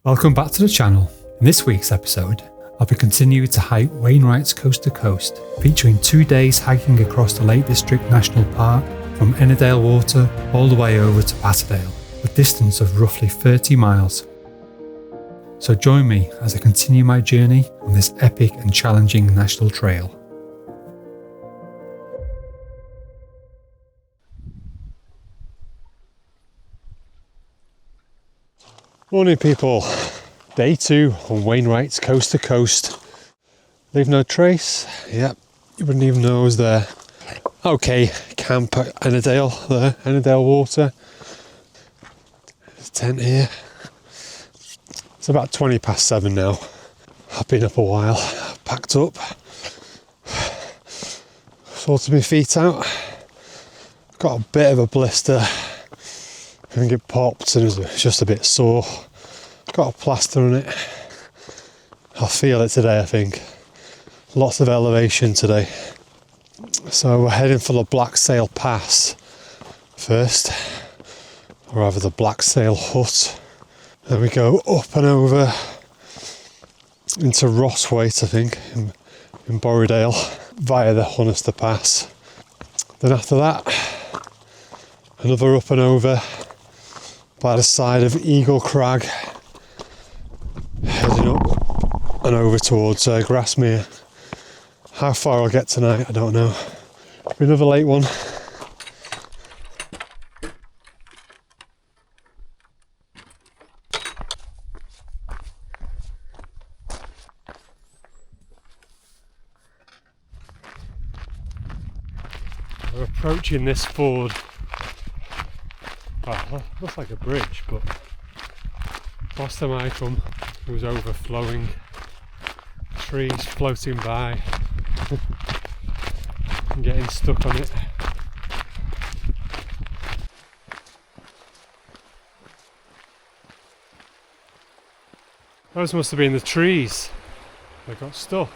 Welcome back to the channel. In this week's episode, I'll be continuing to hike Wainwright's Coast to Coast, featuring 2 days hiking across the Lake District National Park from Ennerdale Water all the way over to Patterdale, a distance of roughly 30 miles. So join me as I continue my journey on this epic and challenging national trail. Morning people, day 2 on Wainwright's Coast to Coast. Leave no trace, yep, you wouldn't even know I was there. Okay, camp at Ennerdale there, Ennerdale Water. There's a tent here. It's about 20 past 7 now. I've been up a while, packed up, sorted my feet out. Got a bit of a blister. I think it popped and it was just a bit sore. Got a plaster on it. I'll feel it today, I think. Lots of elevation today. So we're heading for the Blacksail Pass first, or rather the Blacksail Hut. Then we go up and over into Rosthwaite, I think, in Borrowdale, via the Honister Pass. Then after that, another up and over by the side of Eagle Crag, heading up and over towards Grasmere. How far I'll get tonight, I don't know. Be another late one. We're approaching this ford. Well, looks like a bridge, but last time I come, it was overflowing, trees floating by, and getting stuck on it. Those must have been the trees that got stuck.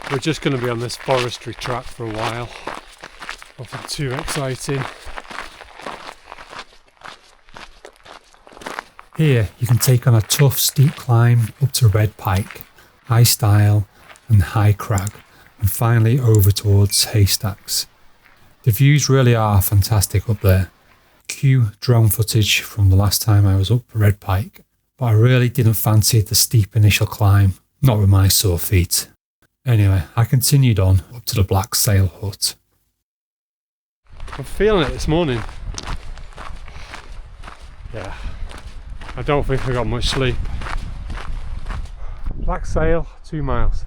We're just going to be on this forestry track for a while. Nothing too exciting. Here you can take on a tough steep climb up to Red Pike, High Stile and High Crag, and finally over towards Haystacks. The views really are fantastic up there. Cue drone footage from the last time I was up Red Pike, but I really didn't fancy the steep initial climb, not with my sore feet. Anyway, I continued on up to the Blacksail Hut. I'm feeling it this morning. Yeah, I don't think I got much sleep. Blacksail, 2 miles.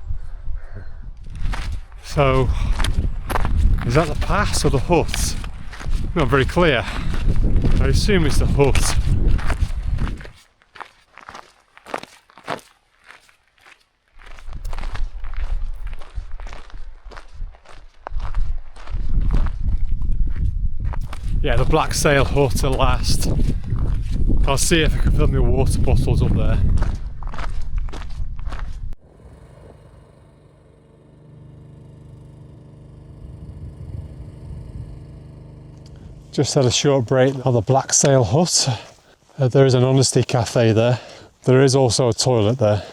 So, is that the pass or the hut? Not very clear. I assume it's the hut. Yeah, the Blacksail Hut at last. I'll see if I can fill my water bottles up there. Just had a short break at the Blacksail Hut. There is an honesty cafe there. There is also a toilet there.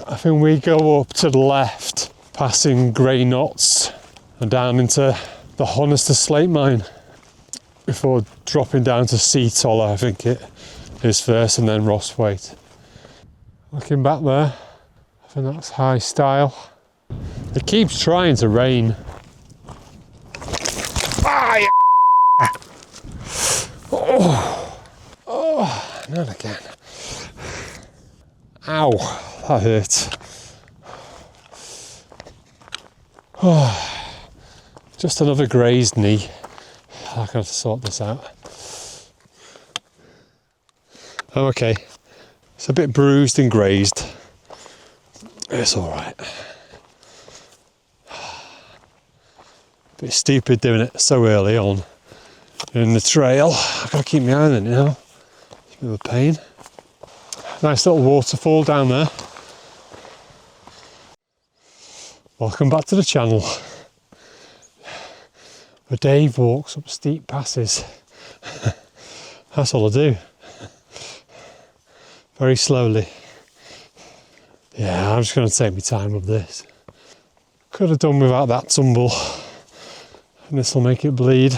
I think we go up to the left, passing grey knots and down into the Honister slate mine before dropping down to Sea Toller, I think it is first, and then Rosthwaite. Looking back there, I think that's High Stile. It keeps trying to rain. Ah, yeah. Oh, not again. Ow, that hurt. Oh. Just another grazed knee. I have to sort this out. I'm okay. It's a bit bruised and grazed. It's alright. Bit stupid doing it so early on in the trail. I've got to keep my eye on it now. It's a bit of a pain. Nice little waterfall down there. Welcome back to the channel. But Dave walks up steep passes. That's all I do. Very slowly. Yeah, I'm just going to take my time with this. Could have done without that tumble. And this will make it bleed.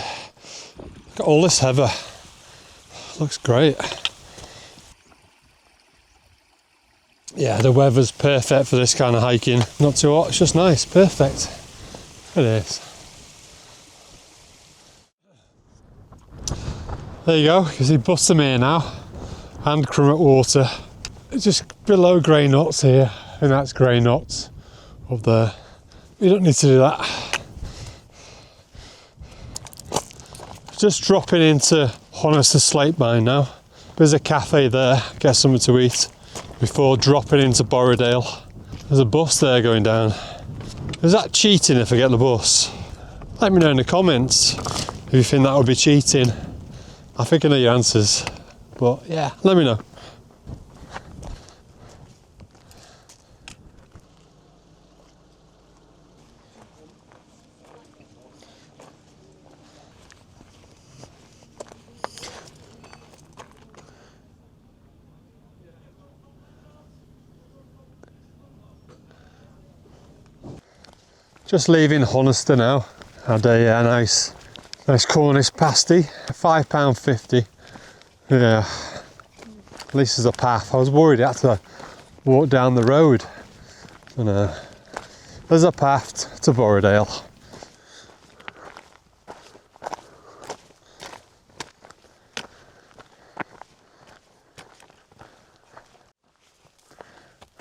Got all this heather. Looks great. Yeah, the weather's perfect for this kind of hiking. Not too hot, it's just nice, perfect. It is. There you go, you can see Buttermere now, and Greenup Water. It's just below Greenup here, and that's Greenup up there. We don't need to do that. Just dropping into Honister Slate Mine now. There's a cafe there, get something to eat before dropping into Borrowdale. There's a bus there going down. Is that cheating if I get the bus? Let me know in the comments if you think that would be cheating. I think I know your answers, but yeah, let me know. Just leaving Honister now. Had a nice Cornish pasty, £5.50. Yeah, at least there's a path. I was worried I had to walk down the road. And there's a path to Borrowdale.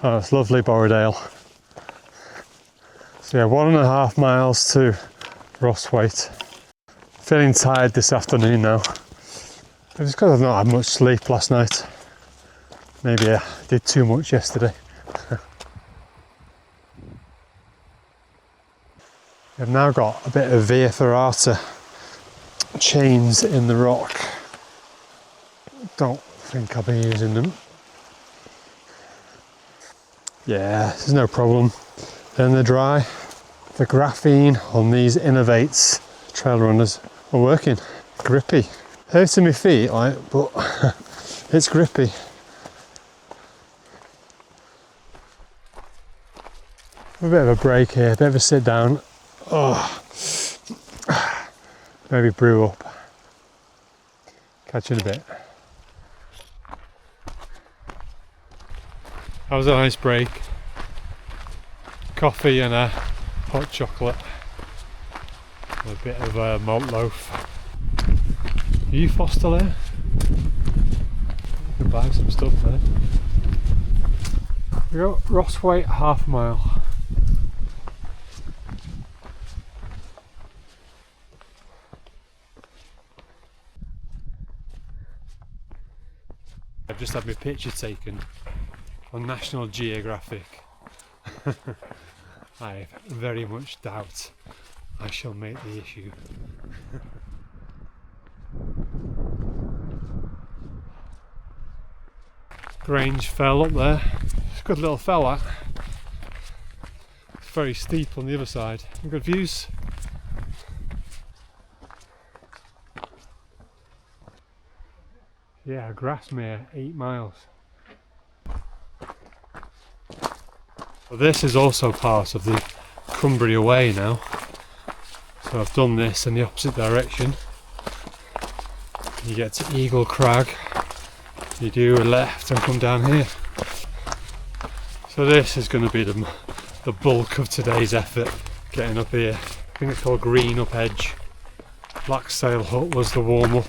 Oh, it's lovely, Borrowdale. So yeah, 1.5 miles to Rosthwaite. Feeling tired this afternoon now. It's because I've not had much sleep last night. Maybe I did too much yesterday. I've now got a bit of Via Ferrata chains in the rock. Don't think I'll be using them. Yeah, there's no problem. Then they're dry. The graphene on these Innovates trail runners are working. Grippy. Hurting my feet, like, but it's grippy. A bit of a break here, a bit of a sit down. Oh, maybe brew up. Catch you in a bit. That was a nice break. Coffee and a hot chocolate. And a bit of a malt loaf. Are you Foster there? You can buy some stuff there. We got Rosthwaite, half a mile. I've just had my picture taken on National Geographic. I very much doubt I shall make the issue. Grange fell up there. It's a good little fell that. It's very steep on the other side. Good views. Yeah, Grasmere, 8 miles. Well, this is also part of the Cumbria Way now. So I've done this in the opposite direction. You get to Eagle Crag. You do a left and come down here. So this is going to be the bulk of today's effort, getting up here. I think it's called Greenup Edge. Blacksail Hut was the warm-up.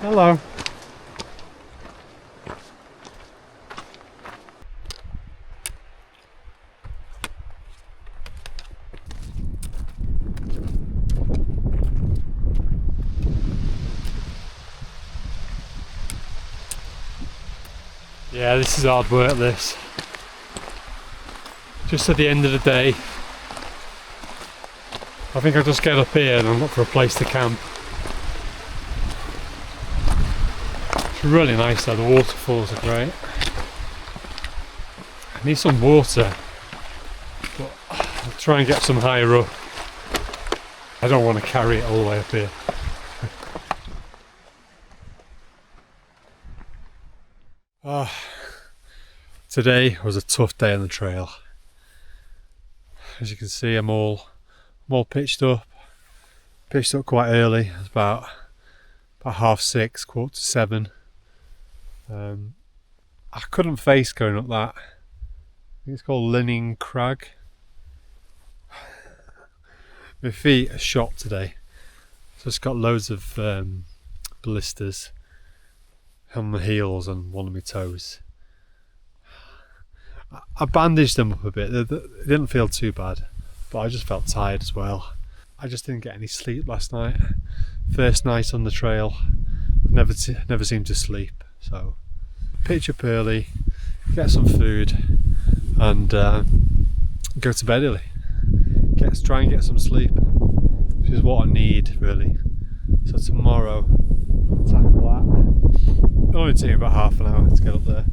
Hello. Yeah, this is hard work, this. Just at the end of the day, I think I'll just get up here and look for a place to camp. It's really nice though, the waterfalls are great. I need some water, but I'll try and get some higher up. I don't want to carry it all the way up here. Today was a tough day on the trail. As you can see, I'm all pitched up quite early. It's about 6:30, 7:15. I couldn't face going up that. I think it's called Linning Crag. My feet are shot today, so it's got loads of blisters on my heels and one of my toes. I bandaged them up a bit. They didn't feel too bad, but I just felt tired as well. I just didn't get any sleep last night. First night on the trail, never seemed to sleep. So pitch up early, get some food, and go to bed early. Try and get some sleep, which is what I need really. So tomorrow, tackle that. It'll only take about half an hour to get up there.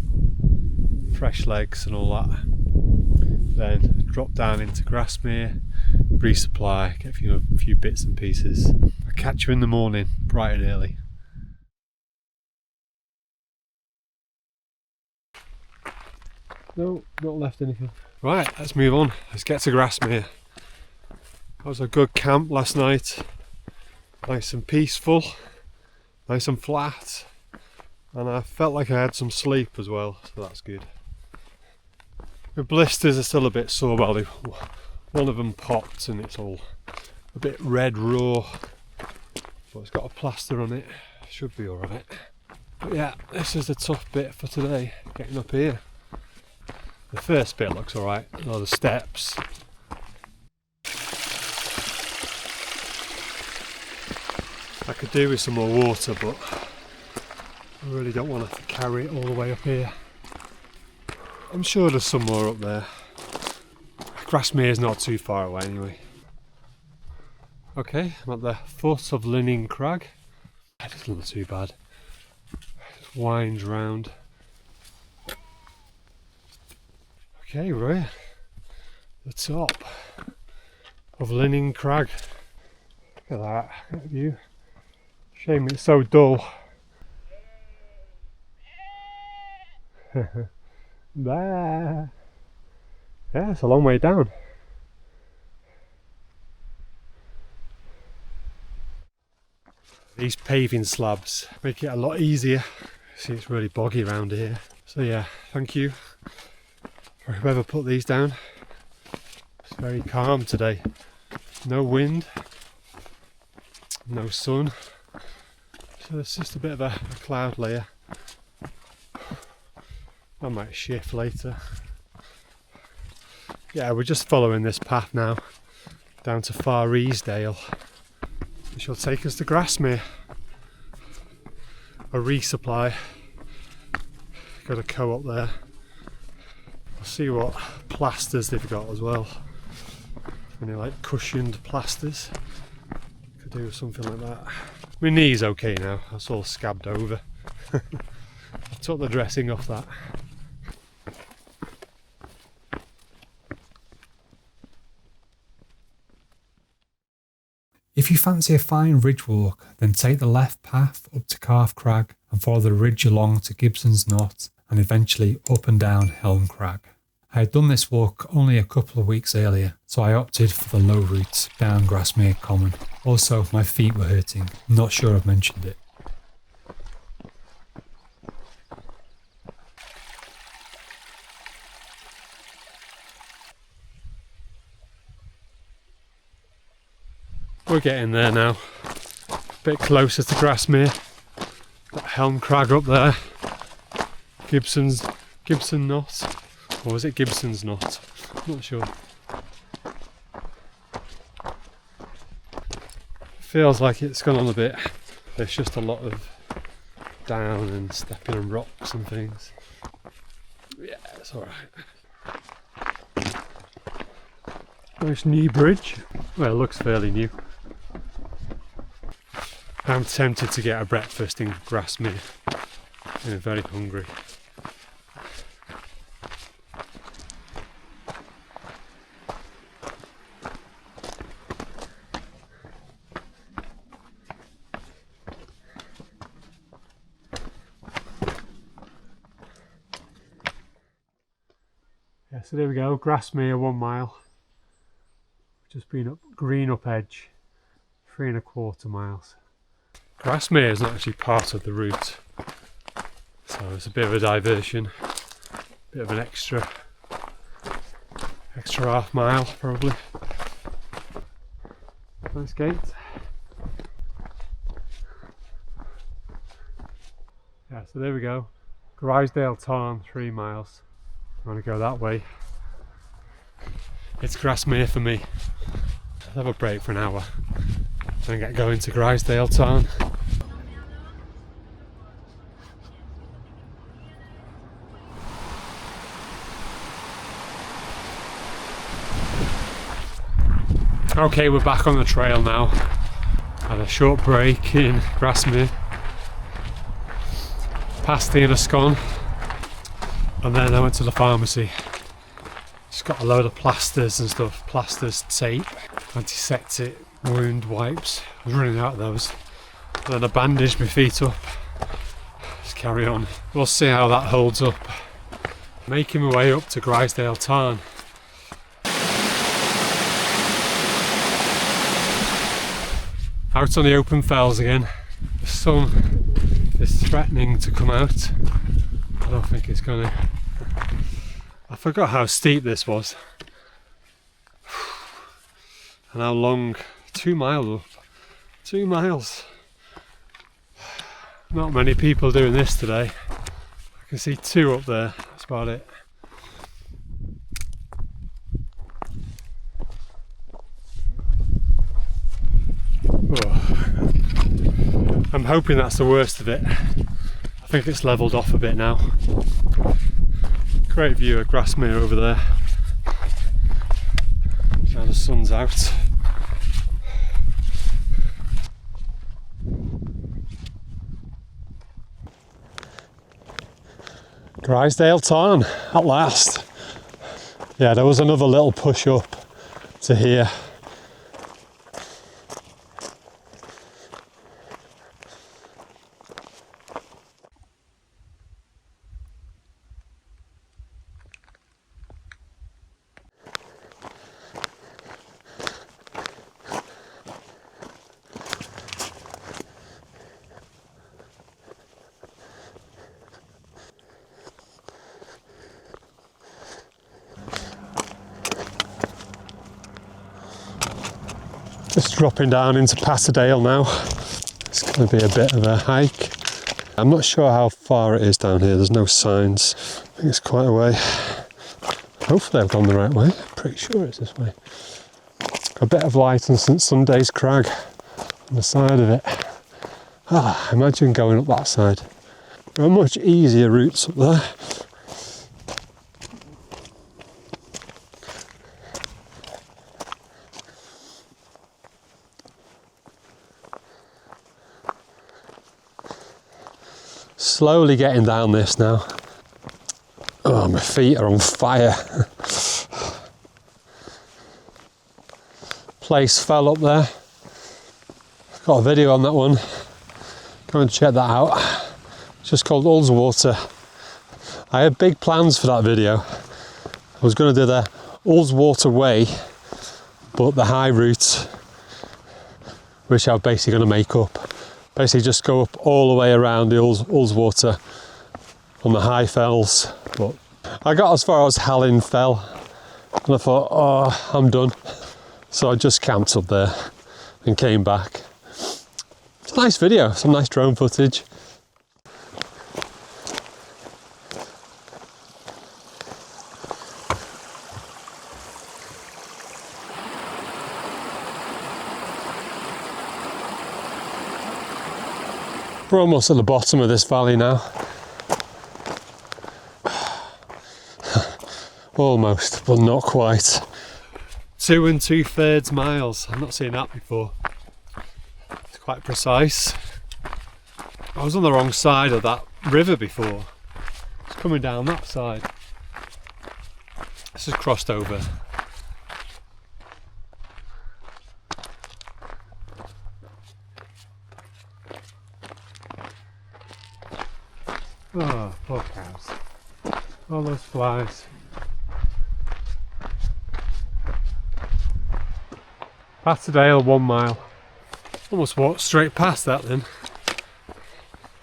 Fresh legs and all that. Then drop down into Grasmere, resupply, get a few bits and pieces. I'll catch you in the morning, bright and early. No, not left anything. Right, let's move on. Let's get to Grasmere. That was a good camp last night. Nice and peaceful, nice and flat. And I felt like I had some sleep as well, so that's good. The blisters are still a bit sore, well, one of them popped and it's all a bit red raw, but it's got a plaster on it, should be alright. But yeah, this is the tough bit for today, getting up here. The first bit looks alright, the steps. I could do with some more water, but I really don't want to carry it all the way up here. I'm sure there's some more up there. Grasmere's not too far away anyway. Okay, I'm at the foot of Linning Crag. That doesn't look too bad. Just winds round. Okay, we're here. The top of Linning Crag. Look at that view. Shame it's so dull. There. Yeah, it's a long way down. These paving slabs make it a lot easier. See, it's really boggy around here. So yeah, thank you for whoever put these down. It's very calm today. No wind, no sun. So there's just a bit of a cloud layer. I might shift later. Yeah, we're just following this path now down to Far Grisedale, which will take us to Grasmere. A resupply. Got a co-op there. We'll see what plasters they've got as well. Any like cushioned plasters. Could do something like that. My knee's okay now, that's all scabbed over. I took the dressing off that. If you fancy a fine ridge walk, then take the left path up to Calf Crag and follow the ridge along to Gibson's Knot and eventually up and down Helm Crag. I had done this walk only a couple of weeks earlier, so I opted for the low route down Grasmere Common. Also, my feet were hurting. I'm not sure I've mentioned it. We're getting there now. A bit closer to Grasmere. Got Helm Crag up there. Gibson Knot. Or was it Gibson's Knot? I'm not sure. Feels like it's gone on a bit. There's just a lot of down and stepping on rocks and things. Yeah, it's alright. Nice new bridge. Well, it looks fairly new. I'm tempted to get a breakfast in Grasmere. I'm very hungry. Yeah, so there we go, Grasmere 1 mile. Just been up Greenup edge, 3¼ miles. Grasmere is not actually part of the route, so it's a bit of a diversion, bit of an extra ½ mile probably. Nice gate. Yeah, so there we go, Grisedale Tarn 3 miles. I want to go that way. It's Grasmere for me. I'll have a break for an hour and get going to Grisedale Tarn. Okay, we're back on the trail now. Had a short break in Grasmere, past the Ennerdale, and then I went to the pharmacy. Just got a load of plasters and stuff, plasters, tape, antiseptic, wound wipes. I was running out of those. And then I bandaged my feet up. Just carry on. We'll see how that holds up. Making my way up to Grisedale Tarn. Out on the open fells again. The sun is threatening to come out. I don't think it's gonna. I forgot how steep this was. And how long. 2 miles up. 2 miles. Not many people doing this today. I can see 2 up there, that's about it. Oh. I'm hoping that's the worst of it. I think it's levelled off a bit now. Great view of Grasmere over there. Now the sun's out. Grisedale Tarn, at last. Yeah, there was another little push up to here. Just dropping down into Patterdale now. It's going to be a bit of a hike. I'm not sure how far it is down here, there's no signs. I think it's quite a way. Hopefully I've gone the right way, I'm pretty sure it's this way. A bit of light on St Sunday's Crag on the side of it. Imagine going up that side. There are much easier routes up there. Slowly getting down this now. Oh, my feet are on fire. Place fell up there. Got a video on that one. Go and check that out. It's just called Water. I had big plans for that video. I was going to do the Water way, but the high route, which I'm basically going to make up. Basically just go up all the way around the Water on the high fells. But I got as far as Hallin Fell and I thought, oh, I'm done. So I just camped up there and came back. It's a nice video, some nice drone footage. We're almost at the bottom of this valley now. Almost, but not quite. 2 2/3 miles. I've not seen that before. It's quite precise. I was on the wrong side of that river before. It's coming down that side. This has crossed over. Oh, poor cows. All those flies. Patterdale, 1 mile. Almost walked straight past that then.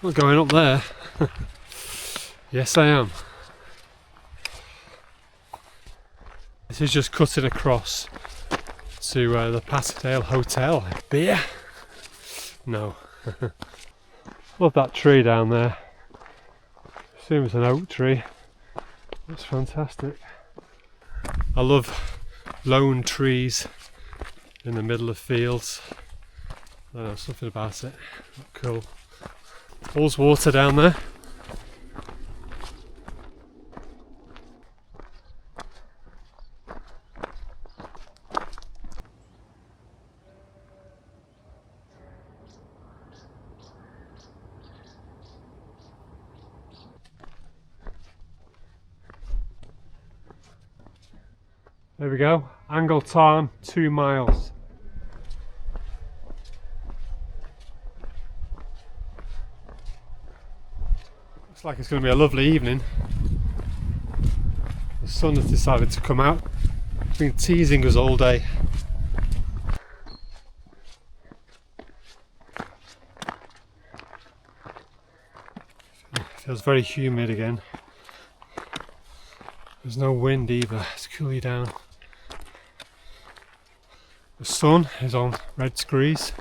Not going up there. Yes, I am. This is just cutting across to the Patterdale Hotel. Beer? No. Love that tree down there. Assume it's an oak tree. That's fantastic. I love lone trees in the middle of fields. I don't know, something about it. Cool. All's water down there. There we go, Tarn, 2 miles. Looks like it's going to be a lovely evening. The sun has decided to come out. It's been teasing us all day. It feels very humid again. There's no wind either, it's cool you down. The sun is on red screes.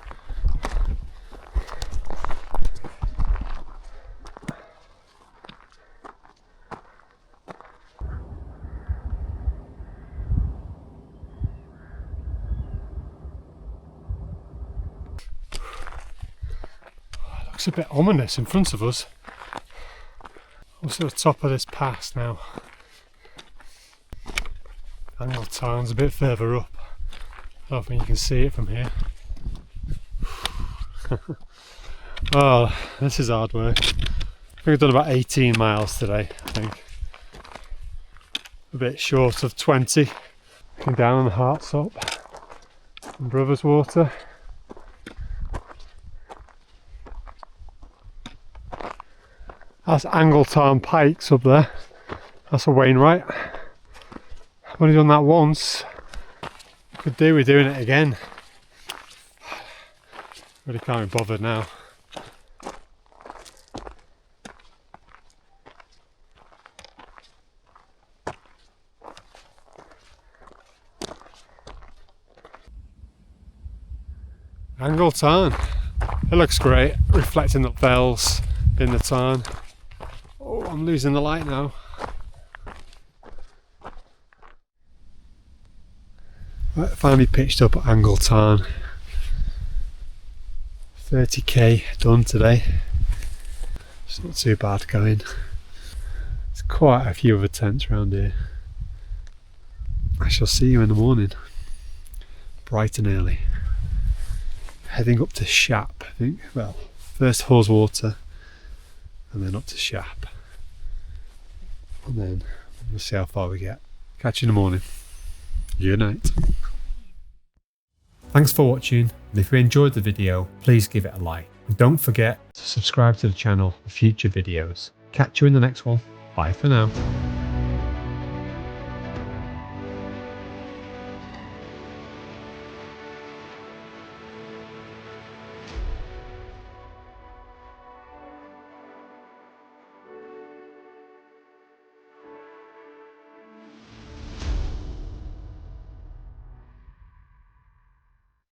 It looks a bit ominous in front of us. We're at the top of this pass now. Tarn's a bit further up. I don't think you can see it from here. Oh, this is hard work. I think we've done about 18 miles today, I think. A bit short of 20. Looking down on the Hartsop and Brothers Water. That's Tarn Pikes up there. That's a Wainwright. I've only done that once. Could do with doing it again. Really can't be bothered now. Tarn. It looks great, reflecting the fells in the Tarn. Oh, I'm losing the light now. Right, finally pitched up at Tarn. 30k done today. It's not too bad going. There's quite a few other tents around here. I shall see you in the morning. Bright and early. Heading up to Shap, I think. Well, first Water and then up to Shap. And then we'll see how far we get. Catch you in the morning. Good night. Thanks for watching, and if you enjoyed the video, please give it a like. And don't forget to subscribe to the channel for future videos. Catch you in the next one. Bye for now.